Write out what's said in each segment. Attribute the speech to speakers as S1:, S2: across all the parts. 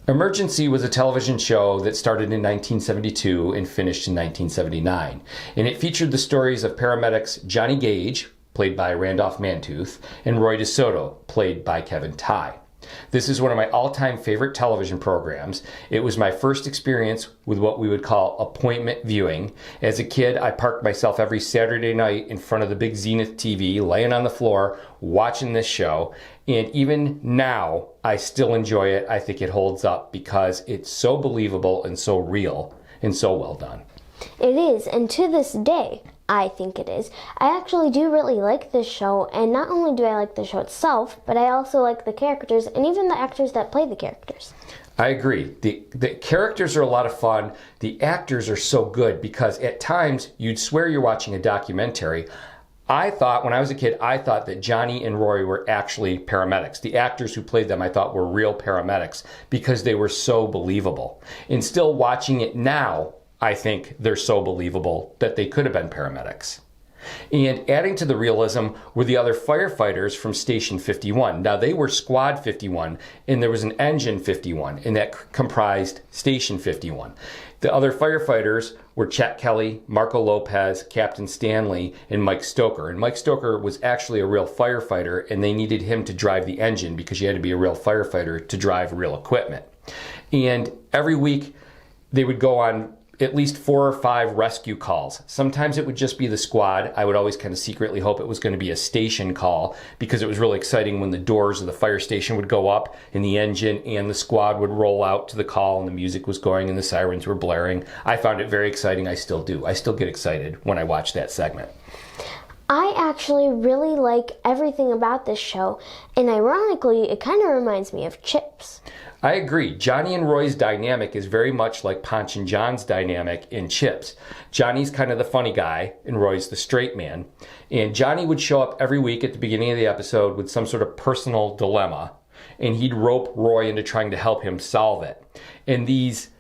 S1: Emergency was a television show that started in 1972 and finished in 1979. And it featured the stories of paramedics Johnny Gage, played by Randolph Mantooth, and Roy DeSoto, played by Kevin Tighe. This is one of my all-time favorite television programs. It was my first experience with what we would call appointment viewing. As a kid, I parked myself every Saturday night in front of the big Zenith TV, laying on the floor, watching this show. And even now, I still enjoy it. I think it holds up because it's so believable and so real and so well done.
S2: It is, and to this day, I think it is. I actually do really like this show, and not only do I like the show itself, but I also like the characters and even the actors that play the characters.
S1: I agree. The characters are a lot of fun. The actors are so good because at times you'd swear you're watching a documentary. I thought, when I was a kid, I thought that Johnny and Roy were actually paramedics. The actors who played them, I thought, were real paramedics because they were so believable. And still watching it now, I think they're so believable that they could have been paramedics. And adding to the realism were the other firefighters from Station 51. Now, they were Squad 51, and there was an Engine 51, and that comprised Station 51. The other firefighters were Chet Kelly, Marco Lopez, Captain Stanley, and Mike Stoker. And Mike Stoker was actually a real firefighter, and they needed him to drive the engine because you had to be a real firefighter to drive real equipment. And every week, they would go on at least 4 or 5 rescue calls. Sometimes it would just be the squad. I would always kind of secretly hope it was going to be a station call because it was really exciting when the doors of the fire station would go up and the engine and the squad would roll out to the call and the music was going and the sirens were blaring. I found it very exciting. I still do. I still get excited when I watch that segment.
S2: I actually really like everything about this show, and ironically, it kind of reminds me of Chips.
S1: I agree. Johnny and Roy's dynamic is very much like Ponch and John's dynamic in Chips. Johnny's kind of the funny guy, and Roy's the straight man. And Johnny would show up every week at the beginning of the episode with some sort of personal dilemma, and he'd rope Roy into trying to help him solve it. And this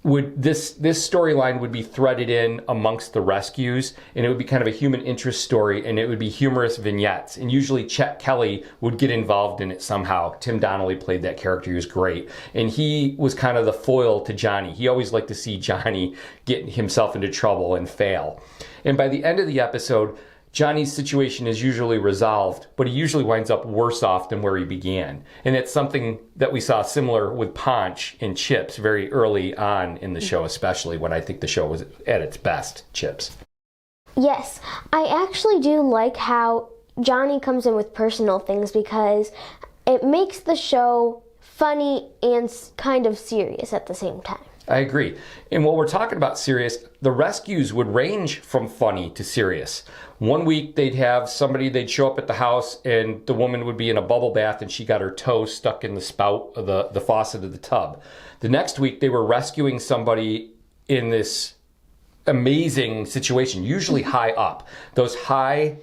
S1: storyline would be threaded in amongst the rescues, and it would be kind of a human interest story, and it would be humorous vignettes. And usually Chet Kelly would get involved in it somehow. Tim Donnelly played that character. He was great. And he was kind of the foil to Johnny. He always liked to see Johnny get himself into trouble and fail. And by the end of the episode, Johnny's situation is usually resolved, but he usually winds up worse off than where he began. And it's something that we saw similar with Ponch and Chips very early on in the show, especially when I think the show was at its best, Chips.
S2: Yes, I actually do like how Johnny comes in with personal things because it makes the show funny and kind of serious at the same time.
S1: I agree. And while we're talking about serious, the rescues would range from funny to serious. One week they'd show up at the house and the woman would be in a bubble bath and she got her toe stuck in the spout of the faucet of the tub. The next week they were rescuing somebody in this amazing situation, usually high up. Those high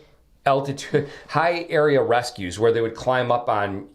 S1: altitude, high area rescues where they would climb up on,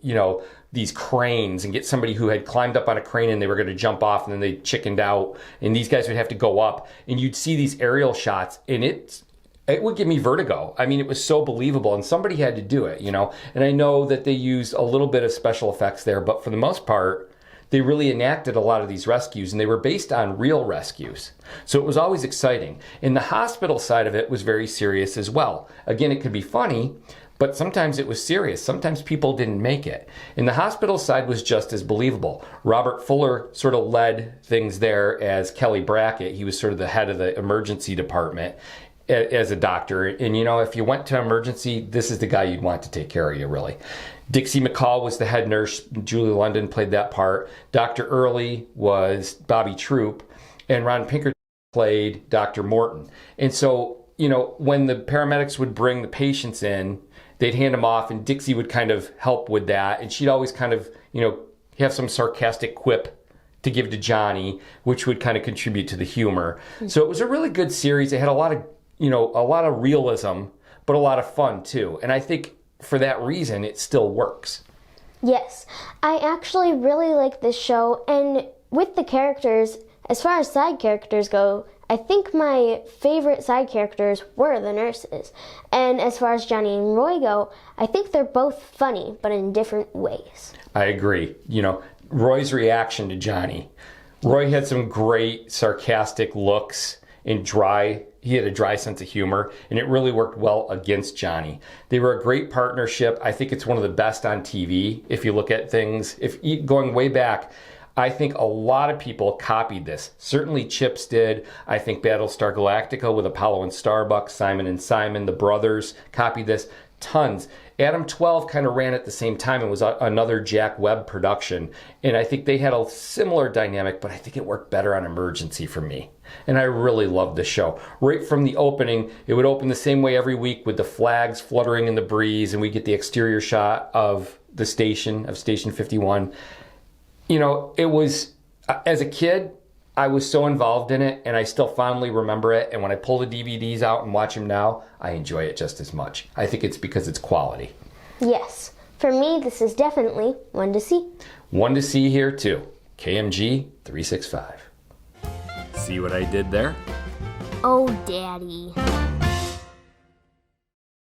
S1: these cranes and get somebody who had climbed up on a crane and they were going to jump off and then they chickened out and these guys would have to go up and you'd see these aerial shots and it would give me vertigo. I mean, it was so believable and somebody had to do it, and I know that they used a little bit of special effects there, but for the most part, they really enacted a lot of these rescues and they were based on real rescues. So it was always exciting. And the hospital side of it was very serious as well. Again, it could be funny, but sometimes it was serious. Sometimes people didn't make it. And the hospital side was just as believable. Robert Fuller sort of led things there as Kelly Brackett. He was sort of the head of the emergency department as a doctor. And if you went to emergency, this is the guy you'd want to take care of you, really. Dixie McCall was the head nurse. Julie London played that part. Dr. Early was Bobby Troup. And Ron Pinkerton played Dr. Morton. And so, when the paramedics would bring the patients in, they'd hand them off and Dixie would kind of help with that. And she'd always kind of, have some sarcastic quip to give to Johnny, which would kind of contribute to the humor. So it was a really good series. It had a lot of realism, but a lot of fun too. And I think for that reason, it still works.
S2: Yes, I actually really like this show. And with the characters, as far as side characters go, I think my favorite side characters were the nurses. And as far as Johnny and Roy go, I think they're both funny, but in different ways.
S1: I agree. Roy's reaction to Johnny. Roy had some great sarcastic looks and he had a dry sense of humor, and it really worked well against Johnny. They were a great partnership. I think it's one of the best on TV if you look at things. Going way back, I think a lot of people copied this. Certainly Chips did. I think Battlestar Galactica with Apollo and Starbuck, Simon and Simon, the brothers copied this. Tons. Adam 12 kind of ran at the same time and was another Jack Webb production. And I think they had a similar dynamic, but I think it worked better on Emergency for me. And I really loved the show. Right from the opening, it would open the same way every week with the flags fluttering in the breeze, and we get the exterior shot of the station, of Station 51. You know, it was, as a kid, I was so involved in it, and I still fondly remember it. And when I pull the DVDs out and watch them now, I enjoy it just as much. I think it's because it's quality.
S2: Yes. For me, this is definitely one to see.
S1: One to see here, too. KMG 365. See what I did there?
S2: Oh, Daddy.